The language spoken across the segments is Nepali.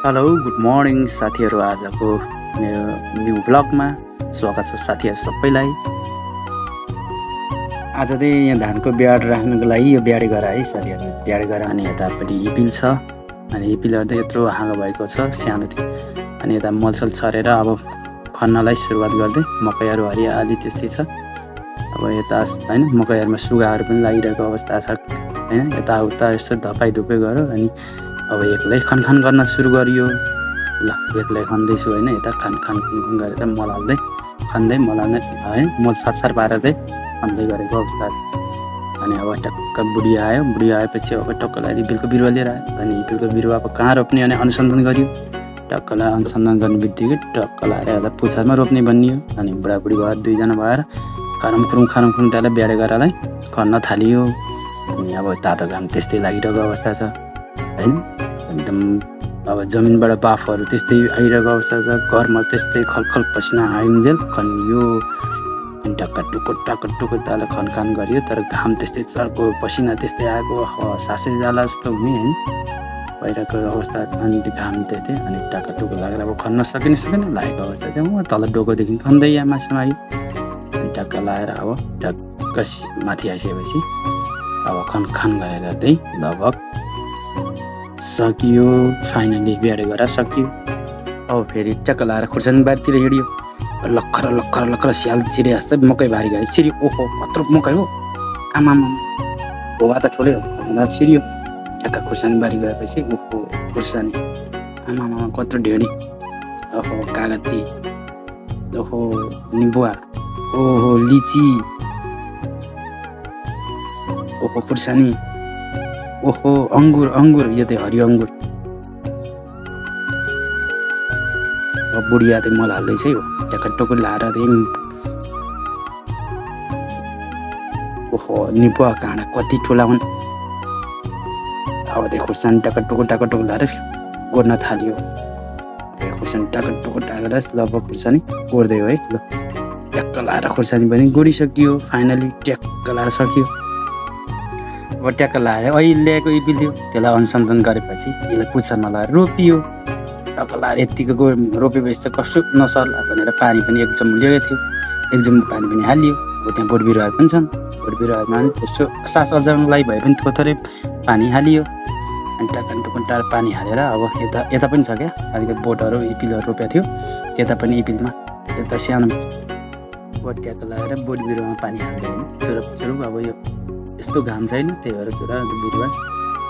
हेलो गुड मर्निङ साथीहरू। आजको मेरो न्यू भ्लगमा स्वागत छ साथीहरू सबैलाई। आज चाहिँ यहाँ धानको ब्याड राख्नुको लागि यो ब्याड गरा है साथीहरू, ब्याड गरा। अनि यतापट्टि हिपिल छ, अनि हिपिलहरू चाहिँ यत्रो हाँगा भएको छ सानो थियो। अनि यता मलसल छरेर अब खन्नलाई सुरुवात गर्दै मकैहरू हरियाली त्यस्तै छ। अब यता होइन मकैहरूमा सुगाहरू पनि लागिरहेको अवस्था छ होइन। यताउता यस्तो धपाइधुपै गऱ्यो अनि अब एक्लै खनखान गर्न सुरु गरियो। ल एक्लै खन्दैछु होइन, यता खान गरेर मल हाल्दै खन्दै मलाउँदै है मल छरछर पारेर खन्दै गरेको अवस्था। अनि अब टक्क बुढी आयो, बुढी आएपछि अब टक्कलाई हिपिलको बिरुवा लिएर आयो। अनि हिपिलको बिरुवा अब कहाँ रोप्ने अनि अनुसन्धान गरियो। टक्कलाई अनुसन्धान गर्ने बित्तिकै टक्क लाएर यता पुच्छरमा रोप्ने भनियो। अनि बुढाबुढी भएर दुईजना भएर खानुम त्यसलाई ब्याडे गरेरलाई खन्न थालियो। अनि अब तातो घाम त्यस्तै लागिरहेको अवस्था छ होइन। एकदम अब जमिनबाट बाफहरू त्यस्तै आइरहेको अवस्था छ। घरमा त्यस्तै खलखल पसिना आइन्जेल खनियो। अनि टक्क टुकुर ताले खनखान गरियो। तर घाम त्यस्तै चर्को पसिना त्यस्तै आएको सासै जाला जस्तो हुने होइन भइरहेको अवस्था। अनि त्यो घाम त्यही अनि टुक्क लागेर अब खन्न सकेन लागेको अवस्था चाहिँ म तल डोकोदेखि खन्दै यहाँ मासुमा आयो। अनि टक्क लाएर अब टक्क माथि आइसकेपछि अब खनखान गरेर चाहिँ लगभग सकियो। फाइनली ब्याडे गरेर सकियो। अब फेरि टक्क लाएर खुर्सानी बारीतिर हिँड्यो। लक्खर स्याल छिरे जस्तै मकै बारी गयो छिरी। ओहो कत्रो मकै हो, आमा भोवा त ठुलै हो भनेर छिरियो। टक्क खुर्सानी बारी गएपछि ओहो खुर्सानी आमा कत्रो ढेँडी, ओहो कागती, ओहो निबुवा, ओहो लिची, ओहो खुर्सानी, ओहो अङ्गुर यो चाहिँ हरियो अङ्गुर। अब बुढिया चाहिँ मल हाल्दैछ है। टक्क लाएर ओहो निबुवा काँडा कति ठुला हुन्। अब त्यो खुर्सानी टक्क लाएर गोड्न थाल्यो। खुर्सानी टक्क टाकेर लगभग खुर्सानी गोड्दै हो है। ल ट्याक्क लाएर खुर्सानी पनि गोडिसकियो। फाइनली ट्याक्क लाएर सक्यो। अब ट्याक्क लाएर अहिले ल्याएको इपिल्थ्यो त्यसलाई अनुसन्धान गरेपछि यसलाई पुच्छरमा लाएर रोपियो। टक्क लाएर यत्तिको रोपेपछि त कस्तो नसर्ला भनेर पानी पनि एक जम्मु ल्याएको थियो। एक जम्मु पानी पनि हालियो। अब त्यहाँ बोट बिरुवाहरू पनि छन्। बोट बिरुवाहरूमा पनि त्यसो सास अजाउनलाई भए पनि थोरै पानी हालियो। अनि टक्क पानी हालेर अब यता पनि छ क्या अलिकति बोटहरू इपिलहरू रोपेको थियो त्यता पनि इपिलमा यता सानो बोट ट्याक्क लगाएर बोट बिरुवामा पानी हाल्दै होइन चुरुप। अब यो यस्तो घाम छैन त्यही भएर चुरा बिरुवा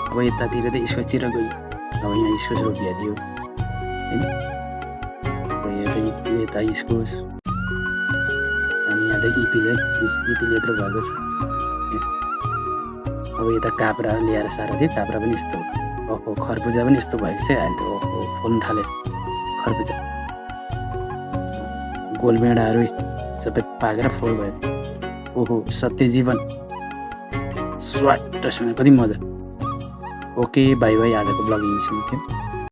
अब यतातिर त इस्कुसतिर गयो। अब यहाँ इस्कुस रोपिहाल्यो होइन। अब यता इस्कुस अनि यहाँ त इपिल यत्रो भएको छ। अब यता काप्रा ल्याएर सारेको थियो, काप्रा पनि यस्तो ओहो खरबुजा पनि यस्तो भएको छ अहिले त। ओहो फुल्न थालेछ खरबुजा, गोलभेडाहरू सबै पाकेर फुल भयो। ओहो सत्य जीवन स्वाट कति मजा। ओके बाई आजको ब्लगिङ थियो।